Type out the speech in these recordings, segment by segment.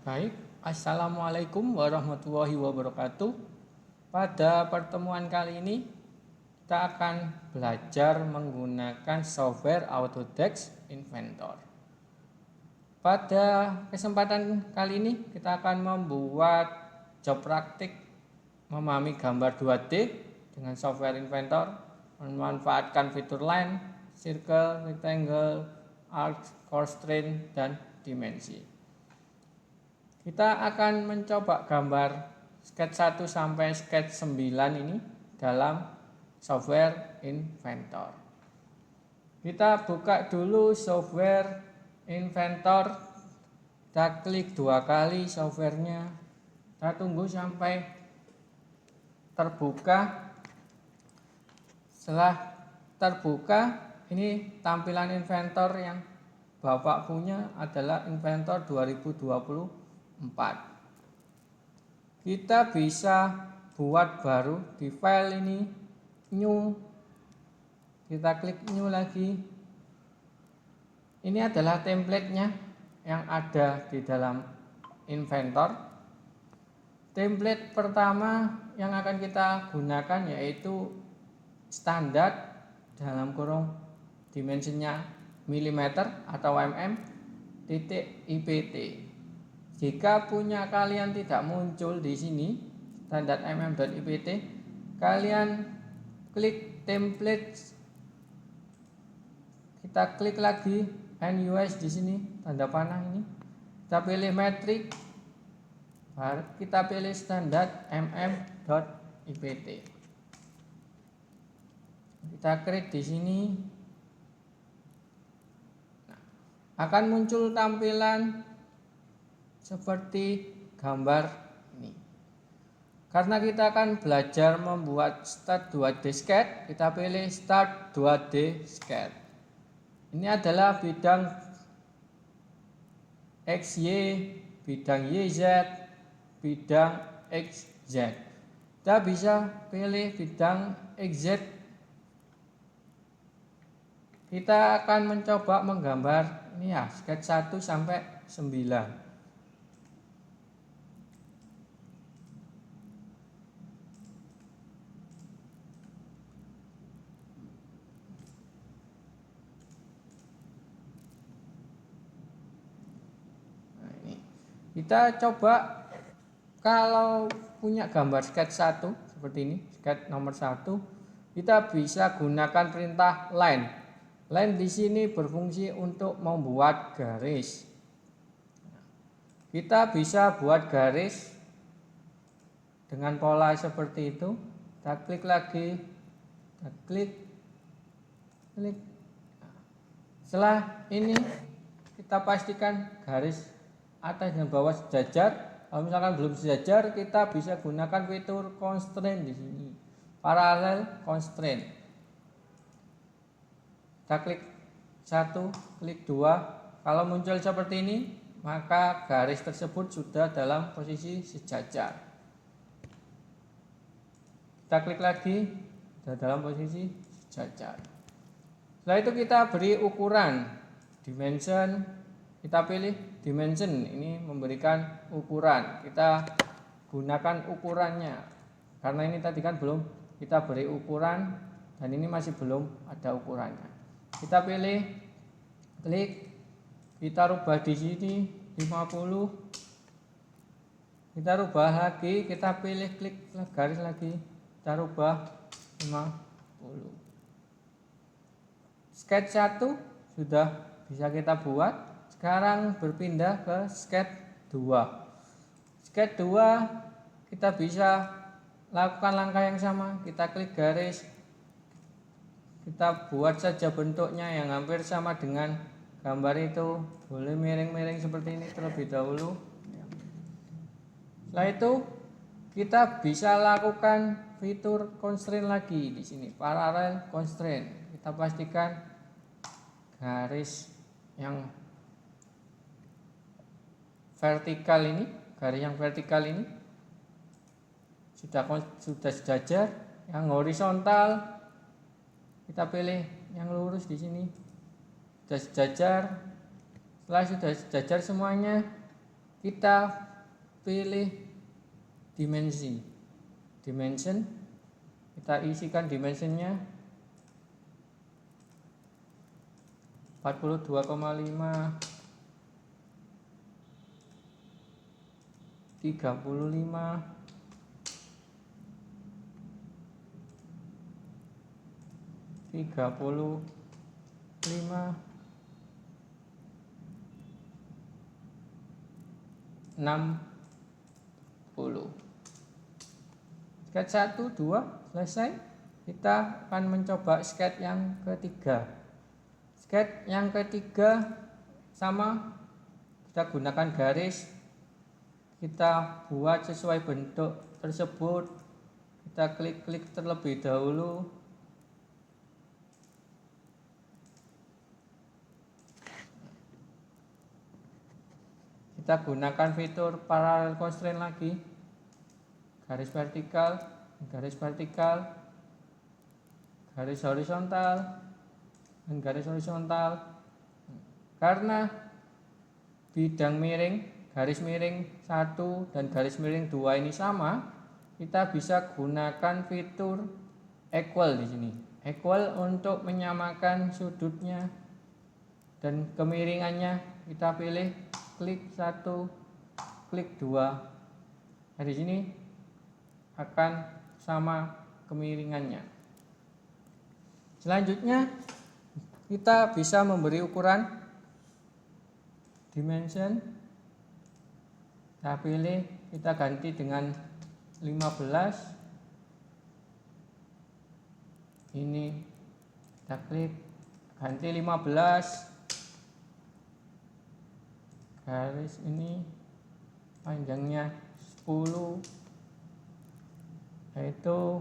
Baik, Assalamualaikum warahmatullahi wabarakatuh. Pada pertemuan kali ini kita akan belajar menggunakan software Autodesk Inventor. Pada kesempatan kali ini kita akan membuat job praktik memahami gambar 2D dengan software Inventor, memanfaatkan fitur line, circle, rectangle, arc, constraint, dan dimensi. Kita akan mencoba gambar sketch 1 sampai sketch 9 ini dalam software Inventor. Kita buka dulu software Inventor. Kita klik 2 kali softwarenya. Kita tunggu sampai terbuka. Setelah terbuka, ini tampilan Inventor yang Bapak punya adalah Inventor 2024. Kita bisa buat baru di file ini, new. Kita klik new lagi. Ini adalah template-nya yang ada di dalam Inventor. Template pertama yang akan kita gunakan yaitu standar dalam kurung dimensinya milimeter atau mm titik IPT. Jika punya kalian tidak muncul di sini standar mm.ipt, kalian klik template. Kita klik lagi NUS di sini tanda panah ini. Kita pilih metrik, kita pilih standar mm.ipt. Kita klik di sini. Nah, akan muncul tampilan seperti gambar ini. Karena kita akan belajar membuat Start 2D Sketch, kita pilih Start 2D Sketch. Ini adalah bidang XY, bidang YZ, bidang XZ. Kita bisa pilih bidang XZ. Kita akan mencoba menggambar ini ya, sketch 1 sampai 9. Kita coba kalau punya gambar sketch 1 seperti ini, sketch nomor 1, kita bisa gunakan perintah line. Line di sini berfungsi untuk membuat garis. Kita bisa buat garis dengan pola seperti itu. Kita klik lagi, kita klik. Setelah ini kita pastikan garis atas dan bawah sejajar. Kalau misalkan belum sejajar, kita bisa gunakan fitur constraint di sini. Parallel constraint. Kita klik 1, klik 2. Kalau muncul seperti ini, maka garis tersebut sudah dalam posisi sejajar. Kita klik lagi, sudah dalam posisi sejajar. Setelah itu kita beri ukuran, dimension. Kita pilih dimension, ini memberikan ukuran. Kita gunakan ukurannya. Karena ini tadi kan belum kita beri ukuran dan ini masih belum ada ukurannya. Kita pilih, klik, kita rubah di sini 50. Kita rubah lagi, kita pilih klik garis lagi, kita rubah 50. Sketch 1 sudah bisa kita buat. Sekarang berpindah ke sketch 2. Sketch 2 kita bisa lakukan langkah yang sama. Kita klik garis. Kita buat saja bentuknya yang hampir sama dengan gambar itu. Boleh miring-miring seperti ini terlebih dahulu. Setelah itu kita bisa lakukan fitur constraint lagi di sini, parallel constraint. Kita pastikan garis yang vertikal ini, garis yang vertikal ini sudah sejajar. Yang horizontal kita pilih yang lurus di sini, sudah sejajar. Setelah sudah sejajar semuanya, kita pilih dimension, kita isikan dimensionnya 42,5, 35, 35, 60. Sketch 1, 2 selesai. Kita akan mencoba sketch yang ketiga. Sketch yang ketiga sama, kita gunakan garis, kita buat sesuai bentuk tersebut. Kita klik-klik terlebih dahulu. Kita gunakan fitur parallel constraint lagi, garis vertikal, garis vertikal, garis horizontal, dan garis horizontal. Karena bidang miring, garis miring 1 dan garis miring 2 ini sama, kita bisa gunakan fitur equal di sini. Equal untuk menyamakan sudutnya dan kemiringannya. Kita pilih klik 1, klik 2. Nah, di sini akan sama kemiringannya. Selanjutnya kita bisa memberi ukuran dimension. Kita pilih, kita ganti dengan 15. Ini kita klik, ganti 15. Garis ini panjangnya 10, yaitu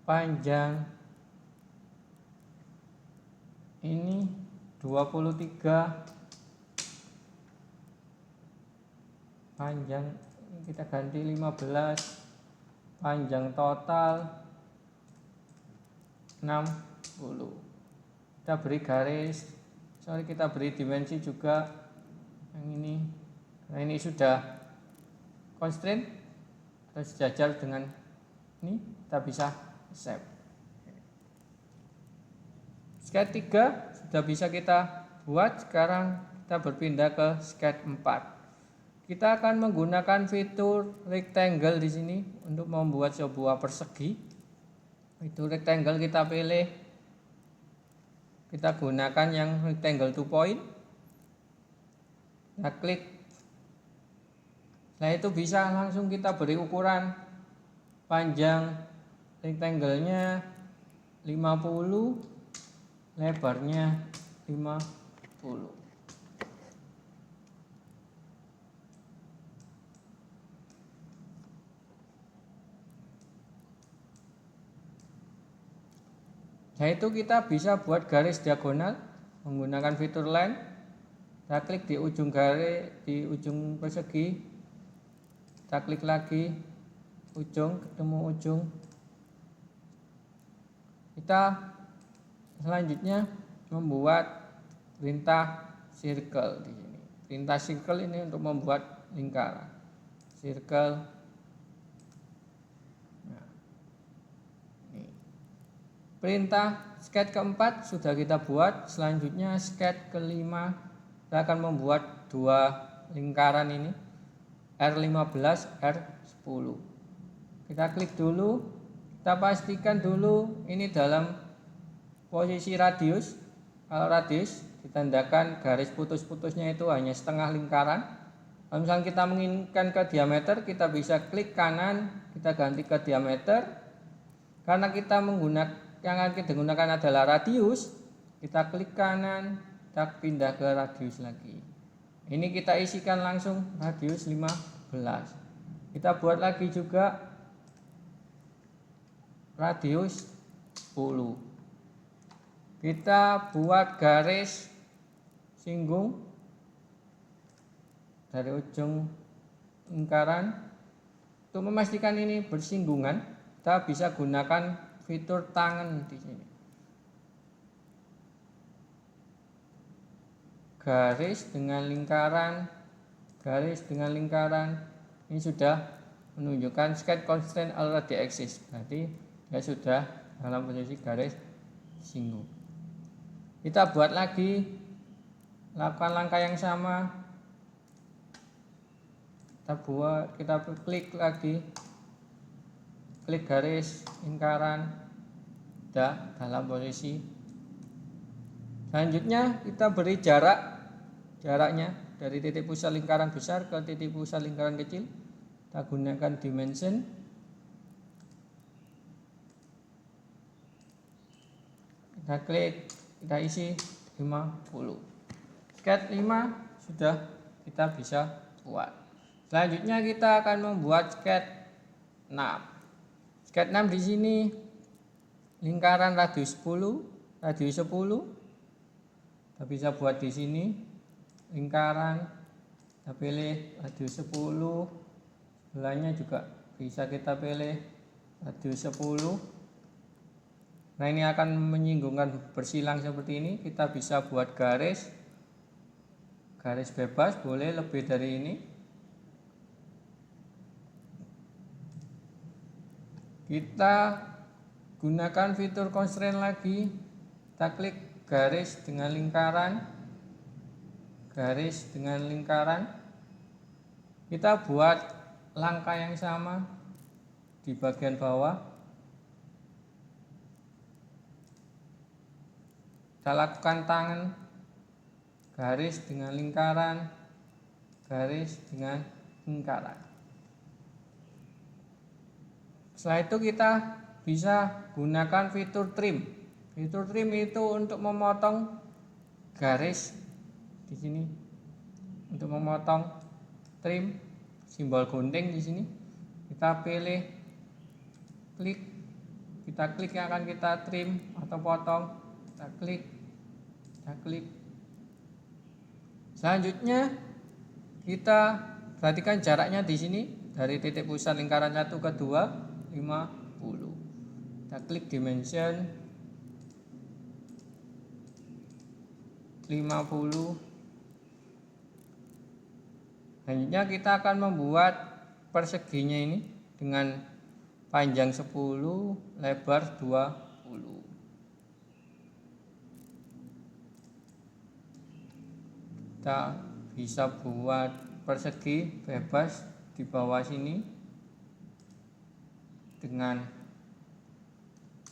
panjang ini 23, panjang kita ganti 15, panjang total 60. Kita beri garis, kita beri dimensi juga yang ini. Nah, ini sudah constraint atau sejajar dengan ini, kita bisa save. Sketch 3 sudah bisa kita buat. Sekarang kita berpindah ke sketch 4. Kita akan menggunakan fitur rectangle di sini untuk membuat sebuah persegi. Fitur rectangle kita pilih, kita gunakan yang rectangle 2 point. Kita klik. Nah, itu bisa langsung kita beri ukuran panjang rectangle-nya 50, lebarnya 50. Nah, itu kita bisa buat garis diagonal menggunakan fitur line. Kita klik di ujung garis, di ujung persegi. Kita klik lagi ujung, ketemu ujung. Kita selanjutnya membuat perintah circle di sini. Perintah circle ini untuk membuat lingkaran. Circle. Nah, ini. Perintah sketch keempat sudah kita buat. Selanjutnya sketch kelima, kita akan membuat dua lingkaran ini, R15, R10. Kita klik dulu, kita pastikan dulu ini dalam posisi radius. Kalau radius ditandakan garis putus-putusnya itu hanya setengah lingkaran. Kalau misalnya kita menginginkan ke diameter, kita bisa klik kanan, kita ganti ke diameter. Karena kita yang kita gunakan adalah radius, kita klik kanan, kita pindah ke radius lagi. Ini kita isikan langsung radius 15. Kita buat lagi juga radius 10. Kita buat garis singgung dari ujung lingkaran. Untuk memastikan ini bersinggungan, kita bisa gunakan fitur tangan di sini. Garis dengan lingkaran, garis dengan lingkaran. Ini sudah menunjukkan sketch constraint already exist, berarti dia sudah dalam posisi garis singgung. Kita buat lagi, lakukan langkah yang sama. Kita klik lagi, klik garis lingkaran, sudah dalam posisi. Selanjutnya kita beri jaraknya dari titik pusat lingkaran besar ke titik pusat lingkaran kecil. Kita gunakan dimension. Kita klik, kita isi 50. Sketch 5 sudah kita bisa buat. Selanjutnya kita akan membuat sketch 6. Sketch 6 di sini lingkaran radius 10, radius 10. Kita bisa buat di sini lingkaran, kita pilih radius 10, sebelahnya juga bisa kita pilih radius 10. Nah, ini akan menyinggungkan bersilang seperti ini. Kita bisa buat garis bebas, boleh lebih dari ini. Kita gunakan fitur constraint lagi, kita klik garis dengan lingkaran, garis dengan lingkaran. Kita buat langkah yang sama di bagian bawah. Kita lakukan tangan, garis dengan lingkaran, garis dengan lingkaran. Setelah itu kita bisa gunakan fitur trim. Fitur trim itu untuk memotong garis di sini. Untuk memotong trim, simbol gunting di sini. Kita pilih, klik, kita klik yang akan kita trim atau potong. Kita klik, kita klik. Selanjutnya kita perhatikan jaraknya di sini dari titik pusat lingkaran 1 ke 2. 50. Kita klik dimension 50. Selanjutnya kita akan membuat perseginya ini dengan panjang 10, lebar 20. Kita bisa buat persegi bebas di bawah sini dengan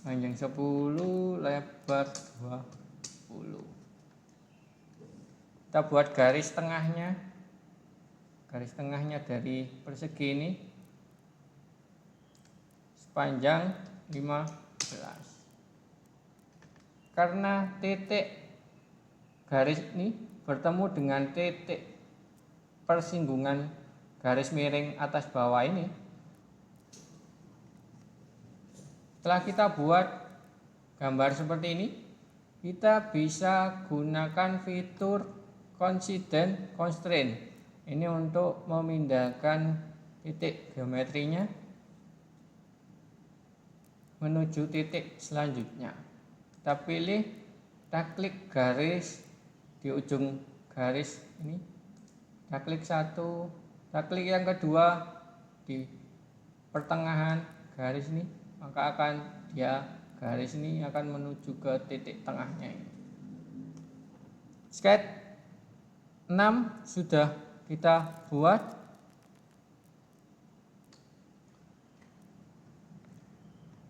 panjang 10, lebar 20. Kita buat garis tengahnya. Garis tengahnya dari persegi ini sepanjang 15. Karena titik garis ini bertemu dengan titik persinggungan garis miring atas bawah ini, setelah kita buat gambar seperti ini, kita bisa gunakan fitur coincident constraint. Ini untuk memindahkan titik geometrinya menuju titik selanjutnya. Kita pilih, kita klik garis di ujung garis ini. Kita klik satu, kita klik yang kedua di pertengahan garis ini. Maka garis ini akan menuju ke titik tengahnya ini. Sketch 6 sudah kita buat.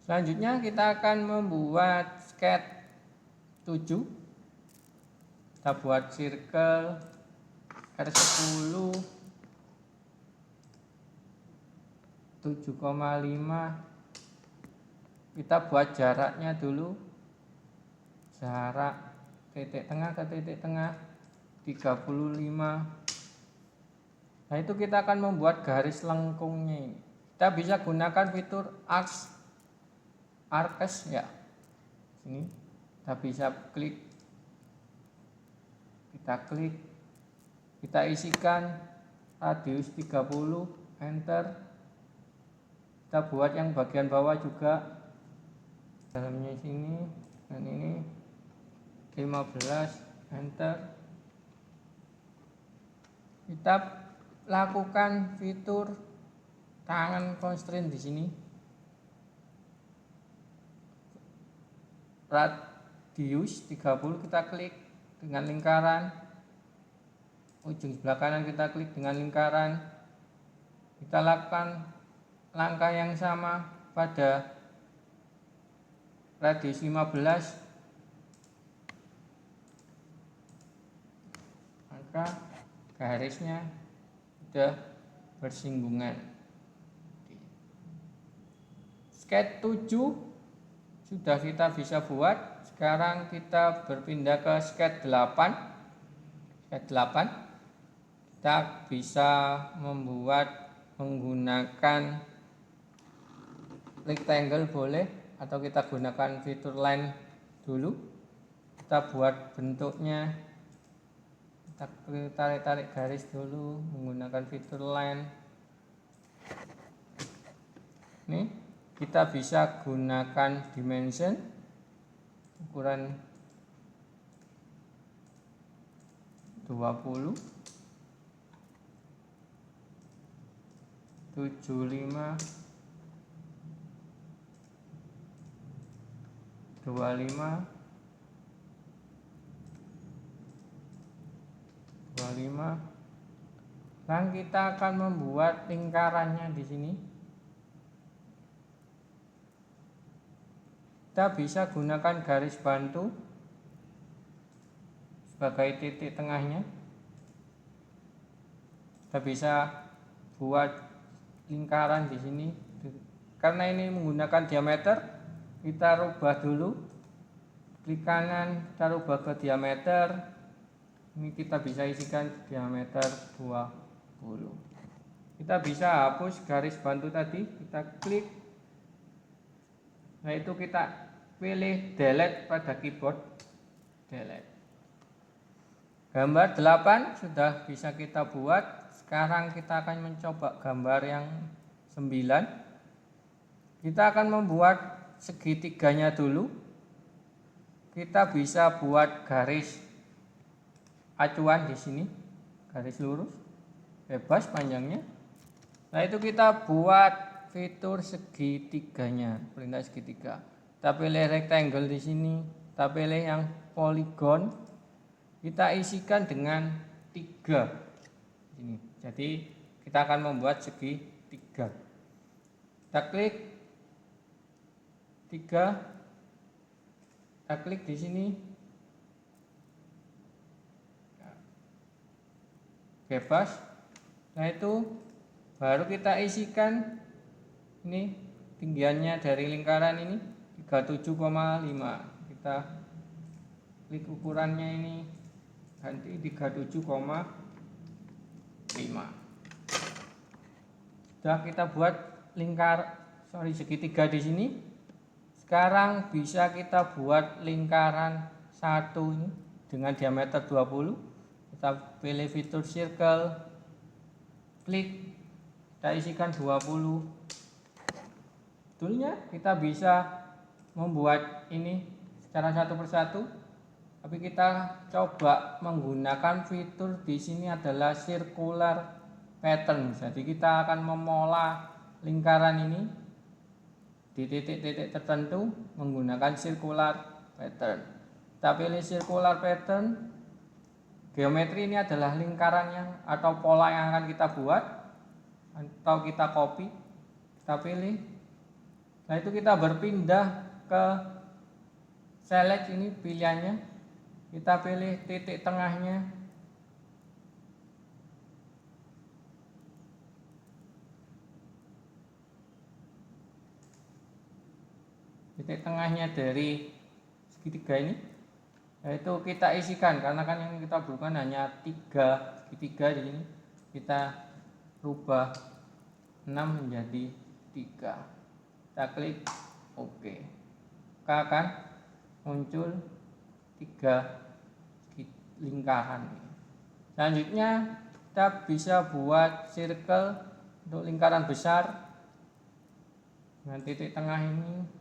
Selanjutnya kita akan membuat sketch 7. Kita buat circle R10 7,5. Kita buat jaraknya dulu, jarak titik tengah ke titik tengah 35. Nah, itu kita akan membuat garis lengkungnya ini. Kita bisa gunakan fitur arcs ya. Sini kita bisa klik, kita isikan radius 30, enter. Kita buat yang bagian bawah juga, dalamnya sini dan ini 15, enter. Kita lakukan fitur tangan constraint di sini. Radius 30 kita klik dengan lingkaran. Ujung sebelah kanan kita klik dengan lingkaran. Kita lakukan langkah yang sama pada radius 15. Maka garisnya sudah bersinggungan. Sketch 7 sudah kita bisa buat. Sekarang kita berpindah ke sketch 8. Sketch 8 kita bisa membuat menggunakan rectangle boleh, atau kita gunakan fitur line dulu. Kita buat bentuknya, kita tarik garis dulu menggunakan fitur line. Nih, kita bisa gunakan dimension ukuran 20, 75, 25, 25. Dan kita akan membuat lingkarannya di sini. Kita bisa gunakan garis bantu sebagai titik tengahnya. Kita bisa buat lingkaran di sini. Karena ini menggunakan diameter, kita rubah dulu. Klik kanan, kita rubah ke diameter. Ini kita bisa isikan diameter 20. Kita bisa hapus garis bantu tadi, kita klik. Nah, itu kita pilih delete pada keyboard, delete. Gambar 8 sudah bisa kita buat. Sekarang kita akan mencoba gambar yang 9. Kita akan membuat segitiganya dulu. Kita bisa buat garis acuan di sini, garis lurus, bebas panjangnya. Nah, itu kita buat fitur segitiganya, perintah segitiga. Kita pilih rectangle di sini, kita pilih yang polygon, kita isikan dengan 3 ini. Jadi kita akan membuat segitiga. Kita klik 3, kita klik di sini, bebas. Nah, itu baru kita isikan. Ini tinggiannya dari lingkaran ini 37,5. Kita klik ukurannya ini, ganti 37,5. Sudah kita buat segitiga di sini. Sekarang bisa kita buat lingkaran satu ini dengan diameter 20. Kita pilih fitur circle, klik, kita isikan 20. Betulnya kita bisa membuat ini secara satu persatu, tapi kita coba menggunakan fitur di sini adalah circular pattern. Jadi kita akan memola lingkaran ini di titik-titik tertentu menggunakan circular pattern. Kita pilih circular pattern. Geometri ini adalah lingkaran yang atau pola yang akan kita buat atau kita copy. Kita pilih. Nah, itu kita berpindah ke select ini pilihannya. Kita pilih titik tengahnya. Titik tengahnya dari segitiga ini. Yaitu kita isikan, karena kan yang kita butuhkan hanya 3 segitiga di sini. Kita rubah 6 menjadi 3. Kita klik OK. Maka akan muncul 3 lingkaran. Selanjutnya kita bisa buat circle untuk lingkaran besar dengan titik tengah ini.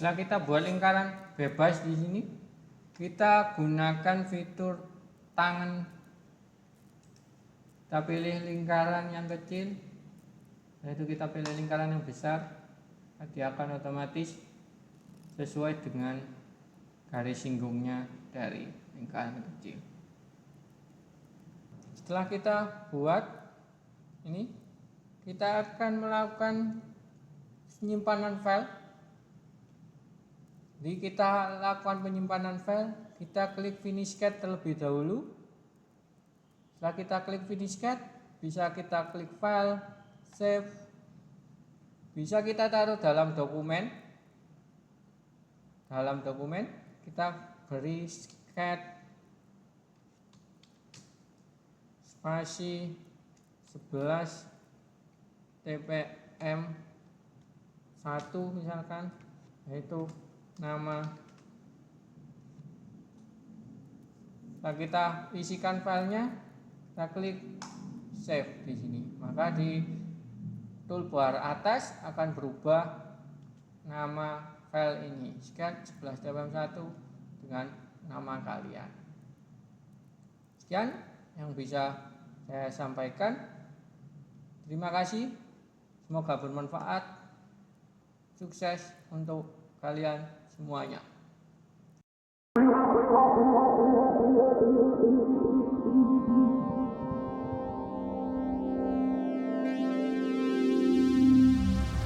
Setelah kita buat lingkaran bebas di sini, kita gunakan fitur tangan. Kita pilih lingkaran yang kecil, yaitu kita pilih lingkaran yang besar. Dia akan otomatis sesuai dengan garis singgungnya dari lingkaran kecil. Setelah kita buat ini, kita akan melakukan penyimpanan file. Jadi kita lakukan penyimpanan file, kita klik finish cat terlebih dahulu. Setelah kita klik finish cat, bisa kita klik file, save, bisa kita taruh dalam dokumen. Dalam dokumen kita beri cat spasi 11 tpm 1 misalkan, yaitu nama. Setelah kita isikan filenya, kita klik save di sini, maka di toolbar atas akan berubah nama file ini, sketch 11 tpm 1 dengan nama kalian. Sekian yang bisa saya sampaikan. Terima kasih, semoga bermanfaat. Sukses untuk kalian semuanya.